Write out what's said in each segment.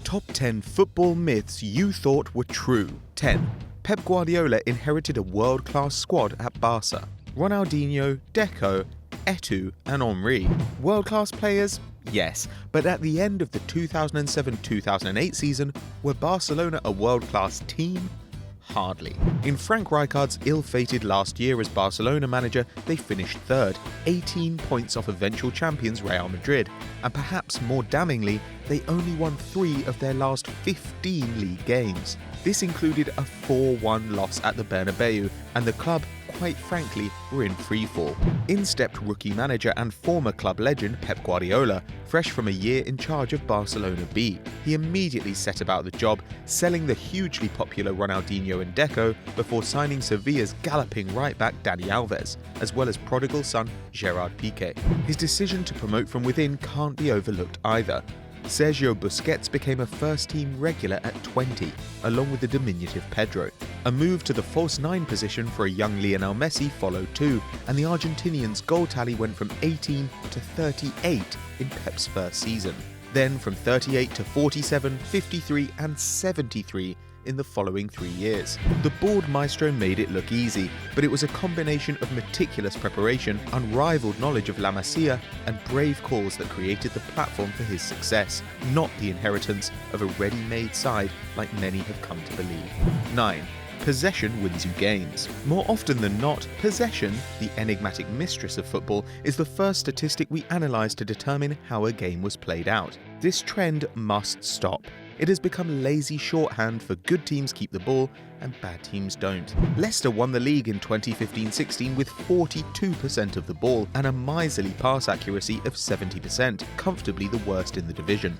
Top 10 football myths you thought were true. 10. Pep Guardiola inherited a world-class squad at Barca. Ronaldinho, Deco, Eto'o and Henry. World-class players? Yes, but at the end of the 2007-2008 season, were Barcelona a world-class team? Hardly. In Frank Rijkaard's ill-fated last year as Barcelona manager, they finished third, 18 points off eventual champions Real Madrid, and perhaps more damningly, they only won 3 of their last 15 league games. This included a 4-1 loss at the Bernabeu, and the club, quite frankly, were in freefall. In stepped rookie manager and former club legend Pep Guardiola, fresh from a year in charge of Barcelona B. He immediately set about the job, selling the hugely popular Ronaldinho and Deco before signing Sevilla's galloping right-back Dani Alves, as well as prodigal son Gerard Piqué. His decision to promote from within can't be overlooked either. Sergio Busquets became a first-team regular at 20, along with the diminutive Pedro. A move to the false 9 position for a young Lionel Messi followed too, and the Argentinian's goal tally went from 18 to 38 in Pep's first season. Then from 38 to 47, 53 and 73 in the following 3 years. The board maestro made it look easy, but it was a combination of meticulous preparation, unrivaled knowledge of La Masia, and brave calls that created the platform for his success, not the inheritance of a ready-made side like many have come to believe. 9. Possession wins you games. More often than not, possession, the enigmatic mistress of football, is the first statistic we analyse to determine how a game was played out. This trend must stop. It has become lazy shorthand for good teams keep the ball and bad teams don't. Leicester won the league in 2015-16 with 42% of the ball and a miserly pass accuracy of 70%, comfortably the worst in the division.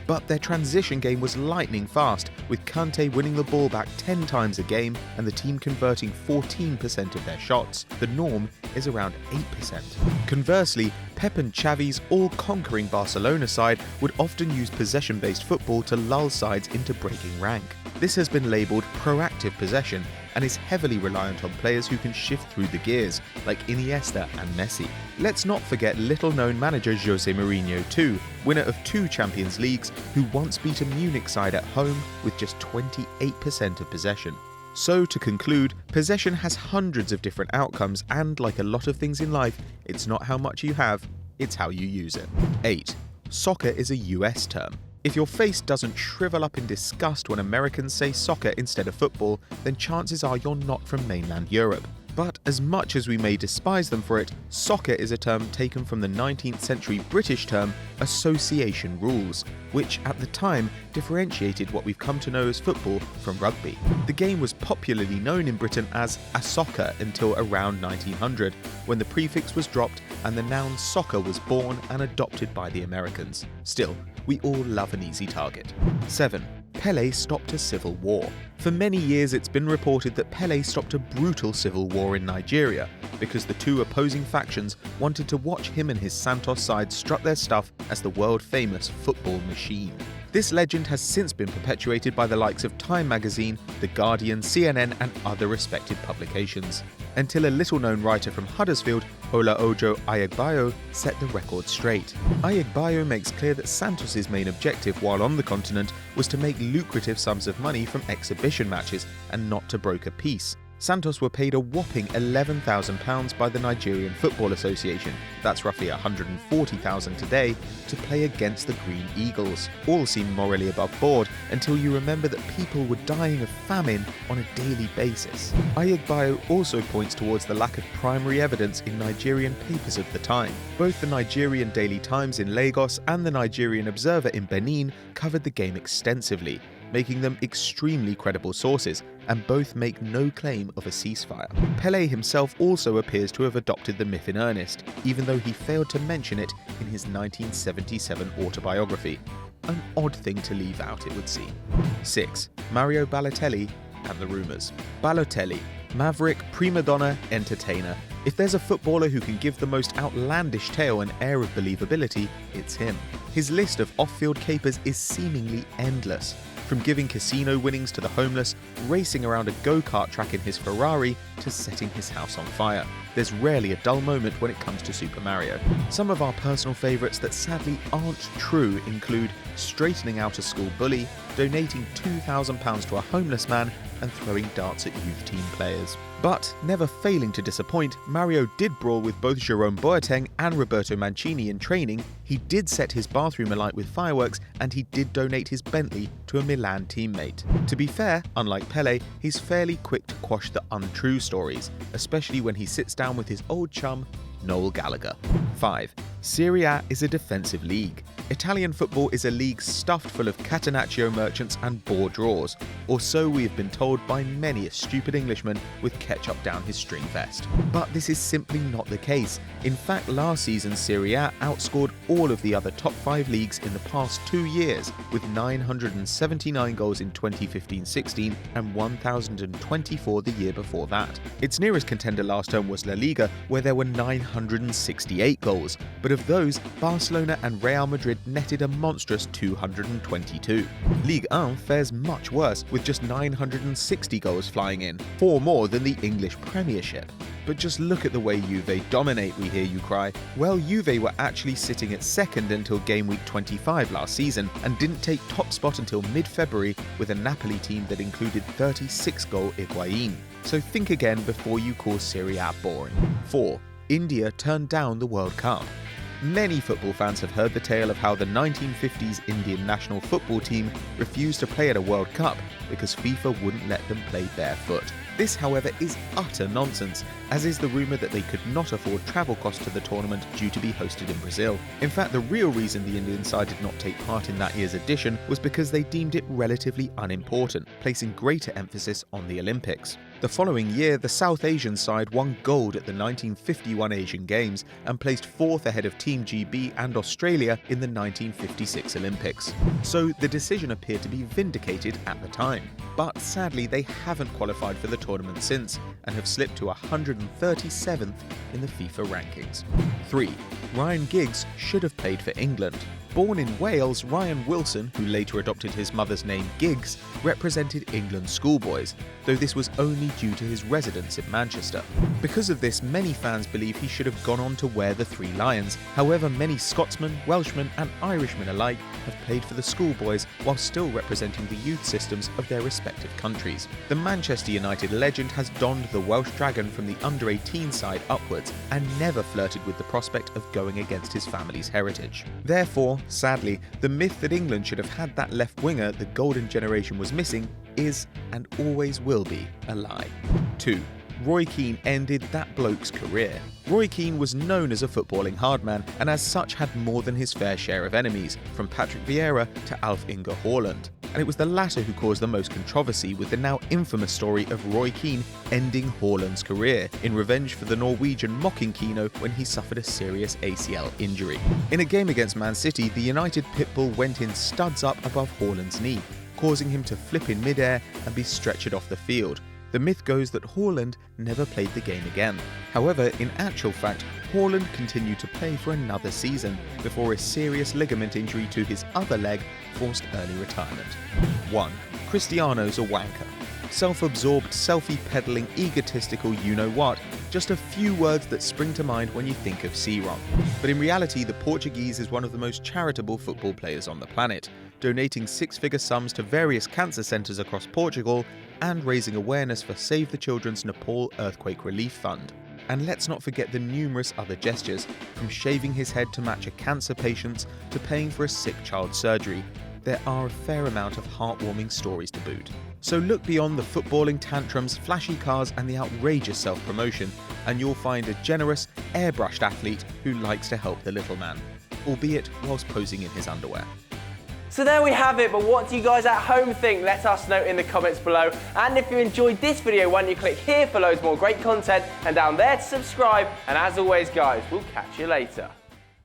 But their transition game was lightning fast, with Kante winning the ball back 10 times a game and the team converting 14% of their shots. The norm is around 8%. Conversely, Pep and Xavi's all-conquering Barcelona side would often use possession-based football to lull sides into breaking rank. This has been labelled proactive possession and is heavily reliant on players who can shift through the gears, like Iniesta and Messi. Let's not forget little-known manager Jose Mourinho too, winner of 2 Champions Leagues, who once beat a Munich side at home with just 28% of possession. So to conclude, possession has hundreds of different outcomes and, like a lot of things in life, it's not how much you have, it's how you use it. 8. Soccer is a US term. If your face doesn't shrivel up in disgust when Americans say soccer instead of football, then chances are you're not from mainland Europe. But as much as we may despise them for it, soccer is a term taken from the 19th century British term association rules, which at the time differentiated what we've come to know as football from rugby. The game was popularly known in Britain as a soccer until around 1900, when the prefix was dropped and the noun soccer was born and adopted by the Americans. Still, we all love an easy target. 7. Pele stopped a civil war. For many years it's been reported that Pele stopped a brutal civil war in Nigeria because the 2 opposing factions wanted to watch him and his Santos side strut their stuff as the world-famous football machine. This legend has since been perpetuated by the likes of Time magazine, The Guardian, CNN and other respected publications, until a little-known writer from Huddersfield, Olaojo Ayegbayo, set the record straight. Ayegbayo makes clear that Santos' main objective while on the continent was to make lucrative sums of money from exhibition matches and not to broker peace. Santos were paid a whopping £11,000 by the Nigerian Football Association, that's roughly $140,000 today, to play against the Green Eagles. All seem morally above board until you remember that people were dying of famine on a daily basis. Ayegbayo also points towards the lack of primary evidence in Nigerian papers of the time. Both the Nigerian Daily Times in Lagos and the Nigerian Observer in Benin covered the game extensively, making them extremely credible sources, and both make no claim of a ceasefire. Pele himself also appears to have adopted the myth in earnest, even though he failed to mention it in his 1977 autobiography. An odd thing to leave out, it would seem. 6. Mario Balotelli and the rumours. Balotelli, maverick, prima donna, entertainer. If there's a footballer who can give the most outlandish tale and air of believability, it's him. His list of off-field capers is seemingly endless. From giving casino winnings to the homeless, racing around a go-kart track in his Ferrari, to setting his house on fire. there's rarely a dull moment when it comes to Super Mario. Some of our personal favourites that sadly aren't true include straightening out a school bully, donating £2,000 to a homeless man, and throwing darts at youth team players. But, never failing to disappoint, Mario did brawl with both Jerome Boateng and Roberto Mancini in training, he did set his bathroom alight with fireworks, and he did donate his Bentley to a Milan teammate. To be fair, unlike Pele, he's fairly quick to quash the untrue stories, especially when he sits down with his old chum, Noel Gallagher. 5. Serie A is a defensive league. Italian football is a league stuffed full of catenaccio merchants and bore draws, or so we have been told by many a stupid Englishman with ketchup down his string vest. But this is simply not the case. In fact, last season's Serie A outscored all of the other top 5 leagues in the past 2 years, with 979 goals in 2015-16 and 1,024 the year before that. Its nearest contender last term was La Liga, where there were 968 goals, but of those, Barcelona and Real Madrid netted a monstrous 222. Ligue 1 fares much worse, with just 960 goals flying in, 4 more than the English Premiership. But just look at the way Juve dominate, we hear you cry. Well, Juve were actually sitting at second until game week 25 last season, and didn't take top spot until mid-February with a Napoli team that included 36-goal Higuain. So think again before you call Serie A boring. 4. India turned down the World Cup. Many football fans have heard the tale of how the 1950s Indian national football team refused to play at a World Cup because FIFA wouldn't let them play barefoot. This, however, is utter nonsense, as is the rumour that they could not afford travel costs to the tournament due to be hosted in Brazil. In fact, the real reason the Indian side did not take part in that year's edition was because they deemed it relatively unimportant, placing greater emphasis on the Olympics. The following year, the South Asian side won gold at the 1951 Asian Games and placed 4th ahead of Team GB and Australia in the 1956 Olympics. So the decision appeared to be vindicated at the time. But sadly, they haven't qualified for the tournament since and have slipped to 137th in the FIFA rankings. 3. Ryan Giggs should have played for England. Born in Wales, Ryan Wilson, who later adopted his mother's name Giggs, represented England's schoolboys, though this was only due to his residence in Manchester. Because of this, many fans believe he should have gone on to wear the 3 lions. However, many Scotsmen, Welshmen and Irishmen alike have played for the schoolboys while still representing the youth systems of their respective countries. The Manchester United legend has donned the Welsh Dragon from the under-18 side upwards and never flirted with the prospect of going against his family's heritage. Therefore, sadly, the myth that England should have had that left winger the golden generation was missing is, and always will be, a lie. 2. Roy Keane ended that bloke's career. Roy Keane was known as a footballing hardman and as such had more than his fair share of enemies, from Patrick Vieira to Alf Inge Haaland. And it was the latter who caused the most controversy, with the now infamous story of Roy Keane ending Haaland's career in revenge for the Norwegian mocking Keano when he suffered a serious ACL injury. In a game against Man City, the United pitbull went in studs up above Haaland's knee, causing him to flip in midair and be stretchered off the field. The myth goes that Haaland never played the game again. However, in actual fact, Haaland continued to play for another season before a serious ligament injury to his other leg forced early retirement. 1. Cristiano's a wanker. Self-absorbed, selfie-peddling, egotistical you-know-what, just a few words that spring to mind when you think of C-Rom. But in reality, the Portuguese is one of the most charitable football players on the planet, donating 6-figure sums to various cancer centres across Portugal and raising awareness for Save the Children's Nepal Earthquake Relief Fund. And let's not forget the numerous other gestures, from shaving his head to match a cancer patient's to paying for a sick child's surgery. There are a fair amount of heartwarming stories to boot. So look beyond the footballing tantrums, flashy cars and the outrageous self-promotion, and you'll find a generous, airbrushed athlete who likes to help the little man, albeit whilst posing in his underwear. So there we have it, but what do you guys at home think? Let us know in the comments below. And if you enjoyed this video, why don't you click here for loads more great content and down there to subscribe. And as always guys, we'll catch you later.